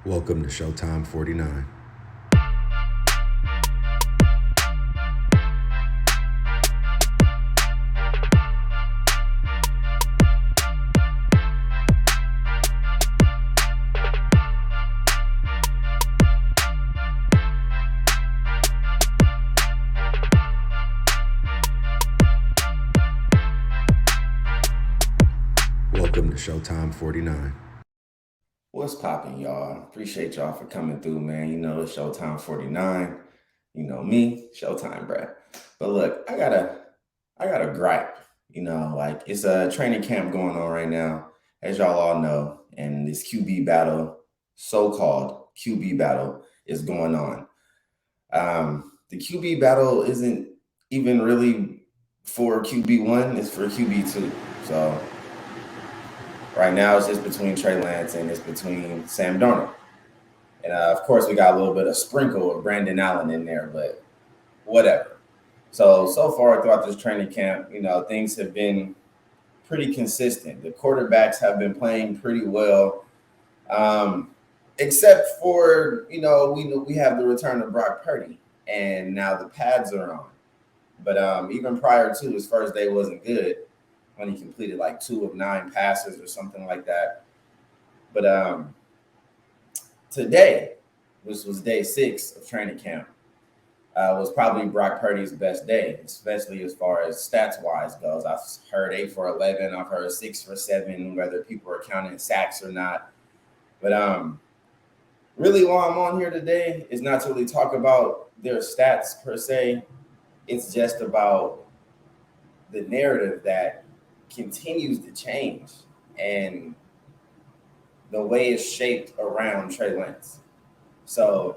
Welcome to Showtime 49. Welcome to Showtime 49. What's poppin', y'all? Appreciate y'all for coming through, man. It's Showtime 49. You know me, Showtime, bruh. But look, I got a gripe. Like it's a training camp going on right now, as y'all all know, and this QB battle, so-called QB battle, is going on. The QB battle isn't even really for QB1, it's for QB2. So right now it's just between Trey Lance and it's between Sam Darnold. And of course, we got a little bit of sprinkle of Brandon Allen in there, but whatever. So far throughout this training camp, things have been pretty consistent. The quarterbacks have been playing pretty well, um, except for we have the return of Brock Purdy, and now the pads are on. But even prior to his first day wasn't good when he completed like 2 of 9 passes or something like that. But today, which was day 6 of training camp, was probably Brock Purdy's best day, especially as far as stats wise goes. I've heard 8 for 11, I've heard 6 for 7, whether people are counting sacks or not. But really, why I'm on here today is not to really talk about their stats per se. It's just about the narrative that continues to change and the way it's shaped around Trey Lance. So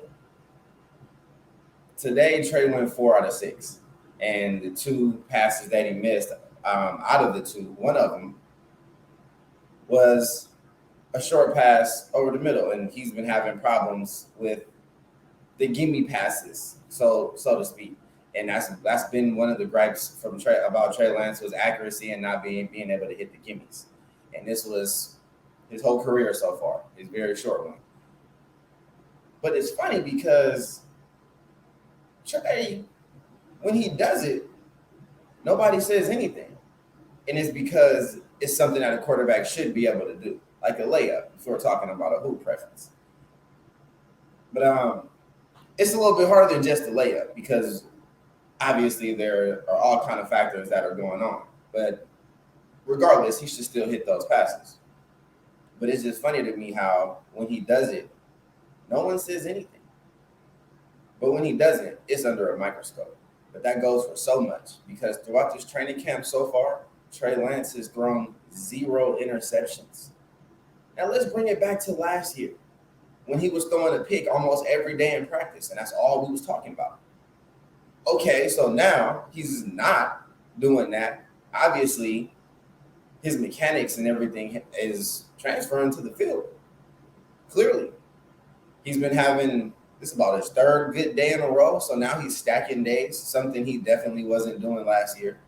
today, Trey went 4 out of 6, and the 2 passes that he missed, out of the 2, one of them was a short pass over the middle, and he's been having problems with the gimme passes, so to speak. And that's been one of the gripes from about Trey Lance was accuracy and not being able to hit the gimmies. And this was his whole career so far, his very short one. But it's funny because Trey, when he does it, nobody says anything. And it's because it's something that a quarterback should be able to do, like a layup, if we're talking about a hoop preference. But it's a little bit harder than just a layup because obviously there are all kind of factors that are going on. But regardless, he should still hit those passes. But it's just funny to me how when he does it, no one says anything. But when he doesn't, it's under a microscope. But that goes for so much because throughout this training camp so far, Trey Lance has thrown 0 interceptions. Now let's bring it back to last year when he was throwing a pick almost every day in practice, and that's all we was talking about. Okay, so now he's not doing that. Obviously, his mechanics and everything is transferring to the field. Clearly, he's been having this about his 3rd good day in a row. So now he's stacking days, something he definitely wasn't doing last year.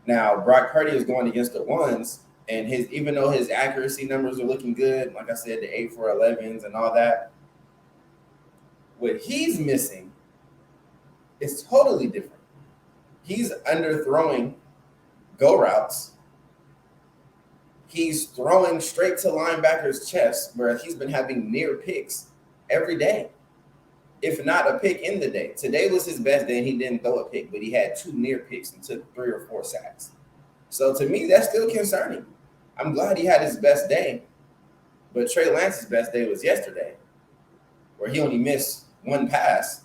Now, Brock Purdy is going against the ones, and his even though his accuracy numbers are looking good, like I said, the 8 for 11s and all that, what he's missing is totally different. He's underthrowing go routes. He's throwing straight to linebackers' chests where he's been having near picks every day, if not a pick in the day. Today was his best day, and he didn't throw a pick, but he had 2 near picks and took 3 or 4 sacks. So to me, that's still concerning. I'm glad he had his best day, but Trey Lance's best day was yesterday, where he only missed 1 pass,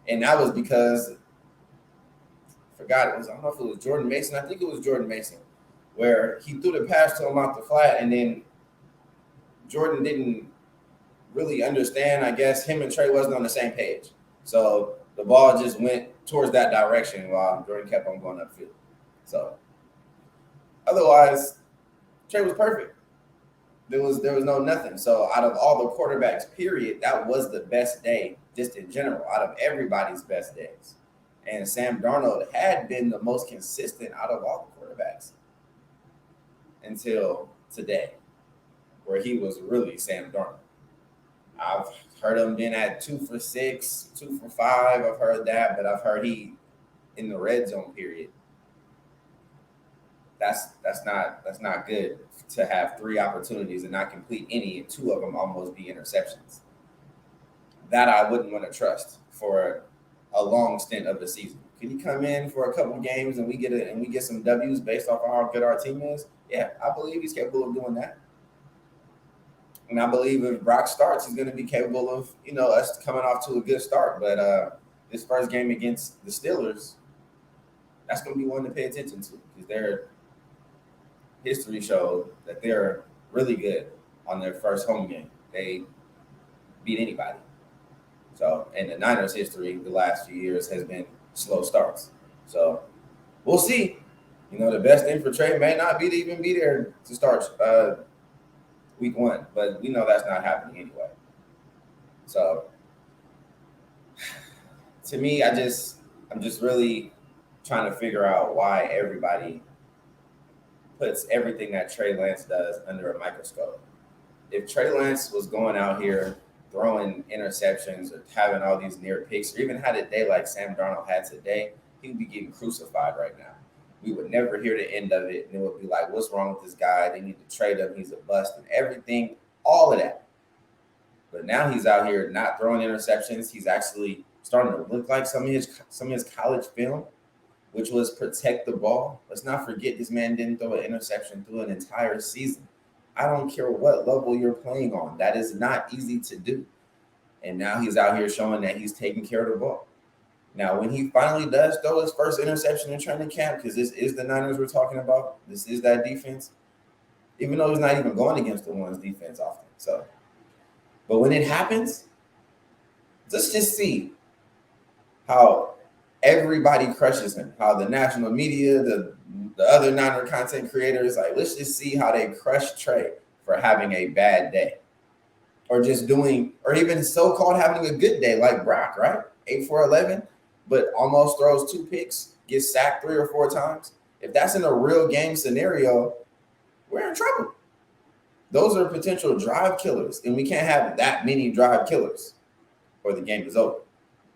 and that was because I forgot it was. I don't know if it was Jordan Mason. I think it was Jordan Mason, where he threw the pass to him out the flat, and then Jordan didn't really understand. I guess him and Trey wasn't on the same page, so the ball just went towards that direction while Jordan kept on going upfield. So otherwise, Trey was perfect. There was no nothing. So out of all the quarterbacks, period, that was the best day just in general, out of everybody's best days. And Sam Darnold had been the most consistent out of all the quarterbacks until today, where he was really Sam Darnold. I've heard him been at 2 for 6, 2 for 5. I've heard that, but I've heard he in the red zone period. That's not good to have 3 opportunities and not complete any, and 2 of them almost be interceptions. That I wouldn't want to trust for a long stint of the season. Can he come in for a couple games and we get some W's based off of how good our team is? Yeah, I believe he's capable of doing that. And I believe if Brock starts, he's going to be capable of us coming off to a good start. But this first game against the Steelers, that's going to be one to pay attention to because their history showed that they're really good on their first home game. They beat anybody. So, and the Niners' history the last few years has been slow starts. So, we'll see. The best thing for Trey may not be to even be there to start week 1, but we know that's not happening anyway. So, to me, I'm just really trying to figure out why everybody puts everything that Trey Lance does under a microscope. If Trey Lance was going out here throwing interceptions or having all these near picks, or even had a day like Sam Darnold had today, he would be getting crucified right now. We would never hear the end of it, and it would be like, what's wrong with this guy? They need to trade him. He's a bust and everything, all of that. But now he's out here not throwing interceptions. He's actually starting to look like some of his college film, which was protect the ball. Let's not forget this man didn't throw an interception through an entire season. I don't care what level you're playing on. That is not easy to do. And now he's out here showing that he's taking care of the ball. Now, when he finally does throw his first interception in training camp, because this is the Niners we're talking about, this is that defense, even though he's not even going against the ones defense often. So, but when it happens, let's just see how everybody crushes him, how the national media, the other Niner content creators, like, let's just see how they crush Trey for having a bad day. Or just doing, or even so-called having a good day like Brock, right? 8 for 11, but almost throws 2 picks, gets sacked 3 or 4 times. If that's in a real game scenario, we're in trouble. Those are potential drive killers, and we can't have that many drive killers or the game is over.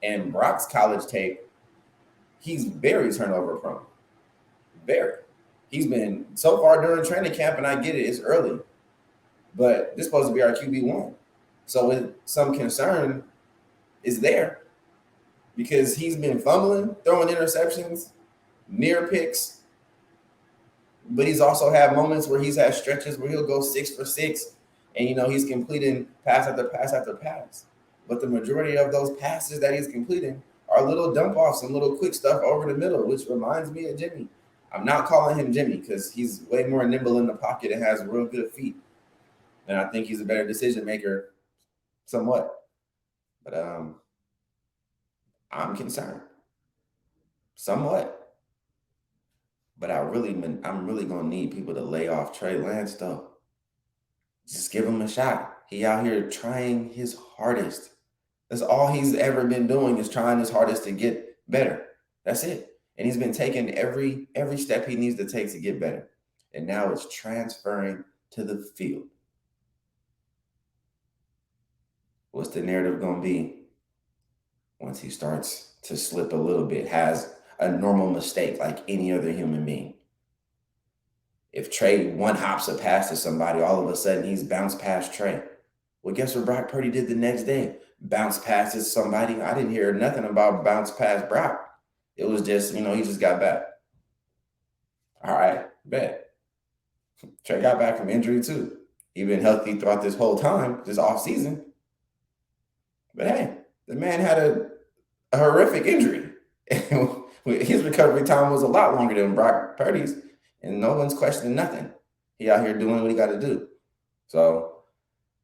And Brock's college tape, he's very turnover prone. Very. He's been so far during training camp, and I get it, it's early, but this is supposed to be our QB1. So some concern is there because he's been fumbling, throwing interceptions, near picks, but he's also had moments where he's had stretches where he'll go 6 for 6, and he's completing pass after pass after pass. But the majority of those passes that he's completing are little dump offs and little quick stuff over the middle, which reminds me of Jimmy. I'm not calling him Jimmy because he's way more nimble in the pocket and has real good feet. And I think he's a better decision maker somewhat. But I'm concerned. Somewhat. But I'm really gonna need people to lay off Trey Lance though. Just give him a shot. He out here trying his hardest. That's all he's ever been doing is trying his hardest to get better. That's it. And he's been taking every step he needs to take to get better. And now it's transferring to the field. What's the narrative going to be once he starts to slip a little bit, has a normal mistake like any other human being? If Trey one hops a pass to somebody, all of a sudden he's bounced past Trey. Well, guess what Brock Purdy did the next day? Bounce passes somebody. I didn't hear nothing about bounce past Brock. It was just, he just got back. All right, bet. Trey got back from injury too. He's been healthy throughout this whole time, this off season. But hey, the man had a horrific injury. His recovery time was a lot longer than Brock Purdy's, and no one's questioning nothing. He out here doing what he got to do. So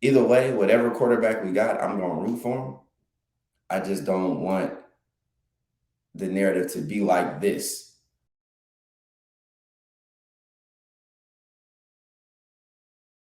either way, whatever quarterback we got, I'm going to root for him. I just don't want the narrative to be like this